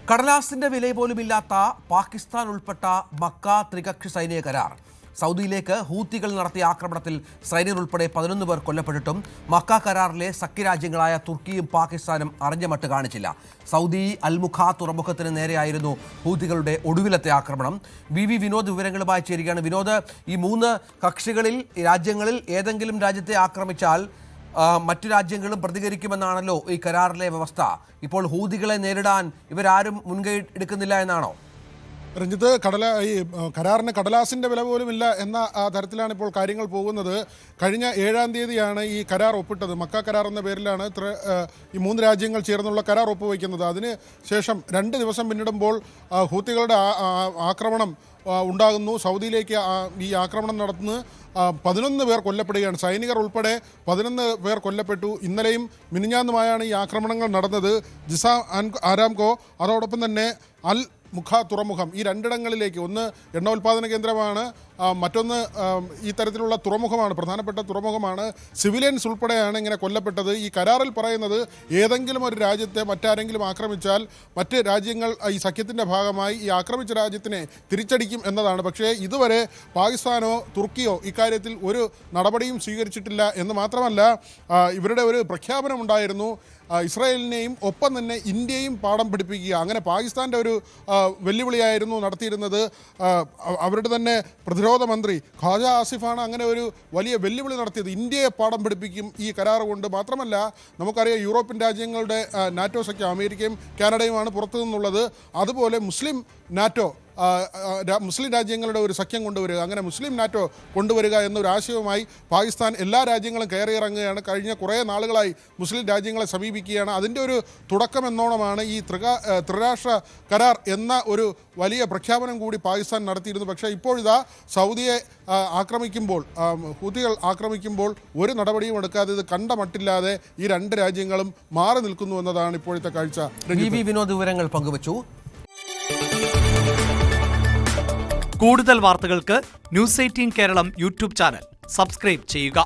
കടലാസിന്റെ വില പോലുമില്ലാത്ത പാകിസ്ഥാൻ ഉൾപ്പെട്ട മക്ക ത്രികക്ഷി സൈനിക കരാർ. സൗദിയിലേക്ക് ഹൂത്തികൾ നടത്തിയ ആക്രമണത്തിൽ സൈനികർ ഉൾപ്പെടെ 11 പേർ കൊല്ലപ്പെട്ടിട്ടും മക്ക കരാറിലെ സഖ്യരാജ്യങ്ങളായ തുർക്കിയും പാകിസ്ഥാനും അറിഞ്ഞ മട്ട് കാണിച്ചില്ല. സൗദി അൽമുഖ തുറമുഖത്തിന് നേരെയായിരുന്നു ഹൂത്തികളുടെ ഒടുവിലത്തെ ആക്രമണം. വിനോദ് വിവരങ്ങളുമായി ചേരുകയാണ്. വിനോദ്, ഈ 3 കക്ഷികളിൽ രാജ്യങ്ങളിൽ ഏതെങ്കിലും രാജ്യത്തെ ആക്രമിച്ചാൽ മറ്റു രാജ്യങ്ങളും പ്രതികരിക്കുമെന്നാണല്ലോ ഈ കരാറിലെ വ്യവസ്ഥ. ഇപ്പോൾ ഹൂതികളെ നേരിടാൻ ഇവരാരും മുൻകൈ എടുക്കുന്നില്ല എന്നാണോ? രഞ്ജിത്ത്, കരാറിന് കടലാസിന്റെ വില പോലുമില്ല എന്ന തരത്തിലാണ് ഇപ്പോൾ കാര്യങ്ങൾ പോകുന്നത്. കഴിഞ്ഞ 7-ാം തീയതിയാണ് ഈ കരാർ ഒപ്പിട്ടത്. മക്ക കരാർ എന്ന പേരിലാണ് ഈ 3 രാജ്യങ്ങൾ ചേർന്നുള്ള കരാർ ഒപ്പുവയ്ക്കുന്നത്. അതിന് ശേഷം 2 ദിവസം പിന്നിടുമ്പോൾ ഹൂത്തികളുടെ ആക്രമണം ഉണ്ടാകുന്നു. സൗദിയിലേക്ക് ഈ ആക്രമണം നടത്തുന്ന 11 പേർ കൊല്ലപ്പെടുകയാണ്. സൈനികർ ഉൾപ്പെടെ 11 പേർ കൊല്ലപ്പെട്ടു. ഇന്നലെയും മിനിഞ്ഞാന്നുമായാണ് ഈ ആക്രമണങ്ങൾ നടന്നത്. ജിസാൻ ആരാംകോ, അതോടൊപ്പം തന്നെ അൽ മുഖ തുറമുഖം, ഈ 2 ഇടങ്ങളിലേക്ക്, ഒന്ന് എണ്ണോൽപാദന കേന്ദ്രമാണ്, മറ്റൊന്ന് ഈ തരത്തിലുള്ള തുറമുഖമാണ്, പ്രധാനപ്പെട്ട തുറമുഖമാണ്. സിവിലിയൻസ് ഉൾപ്പെടെയാണ് ഇങ്ങനെ കൊല്ലപ്പെട്ടത്. ഈ കരാറിൽ പറയുന്നത് ഏതെങ്കിലും ഒരു രാജ്യത്തെ മറ്റാരെങ്കിലും ആക്രമിച്ചാൽ മറ്റ് രാജ്യങ്ങൾ ഈ സഖ്യത്തിൻ്റെ ഭാഗമായി ഈ ആക്രമിച്ച രാജ്യത്തിനെ തിരിച്ചടിക്കും എന്നതാണ്. പക്ഷേ ഇതുവരെ പാകിസ്ഥാനോ തുർക്കിയോ ഇക്കാര്യത്തിൽ ഒരു നടപടിയും സ്വീകരിച്ചിട്ടില്ല എന്ന് മാത്രമല്ല, ഇവരുടെ ഒരു പ്രഖ്യാപനമുണ്ടായിരുന്നു, ഇസ്രായേലിനെയും ഒപ്പം തന്നെ ഇന്ത്യയും പാഠം പഠിപ്പിക്കുക. അങ്ങനെ പാകിസ്ഥാൻ്റെ ഒരു വെല്ലുവിളിയായിരുന്നു നടത്തിയിരുന്നത്. അവരുടെ തന്നെ പ്രതിരോധ മന്ത്രി ഖാജ ആസിഫാണ് അങ്ങനെ ഒരു വലിയ വെല്ലുവിളി നടത്തിയത്. ഇന്ത്യയെ പാഠം പഠിപ്പിക്കും ഈ കരാർ കൊണ്ട്. മാത്രമല്ല, നമുക്കറിയാം യൂറോപ്യൻ രാജ്യങ്ങളുടെ നാറ്റോ സഖ്യം, അമേരിക്കയും കാനഡയുമാണ് പുറത്തു നിന്നുള്ളത്. അതുപോലെ മുസ്ലിം രാജ്യങ്ങളുടെ ഒരു സഖ്യം കൊണ്ടുവരിക, അങ്ങനെ മുസ്ലിം നാറ്റോ കൊണ്ടുവരിക എന്നൊരു ആശയവുമായി പാകിസ്ഥാൻ എല്ലാ രാജ്യങ്ങളും കയറിയിറങ്ങുകയാണ്. കഴിഞ്ഞ കുറേ നാളുകളായി മുസ്ലിം രാജ്യങ്ങളെ സമീപിക്കുകയാണ്. അതിൻ്റെ ഒരു തുടക്കം എന്നോണമാണ് ഈ ത്രിരാഷ്ട്ര കരാർ എന്ന ഒരു വലിയ പ്രഖ്യാപനം കൂടി പാകിസ്ഥാൻ നടത്തിയിരുന്നു. പക്ഷേ ഇപ്പോഴിതാ സൗദിയെ ആക്രമിക്കുമ്പോൾ, ഹൂതികൾ ആക്രമിക്കുമ്പോൾ ഒരു നടപടിയും എടുക്കാതെ ഇത് കണ്ട മട്ടില്ലാതെ ഈ 2 രാജ്യങ്ങളും മാറി നിൽക്കുന്നു എന്നതാണ് ഇപ്പോഴത്തെ കാഴ്ച. വിനോദ് വിവരങ്ങൾ പങ്കുവച്ചു. കൂടുതൽ വാർത്തകൾക്ക് news 18 Keralam YouTube channel subscribe ചെയ്യുക.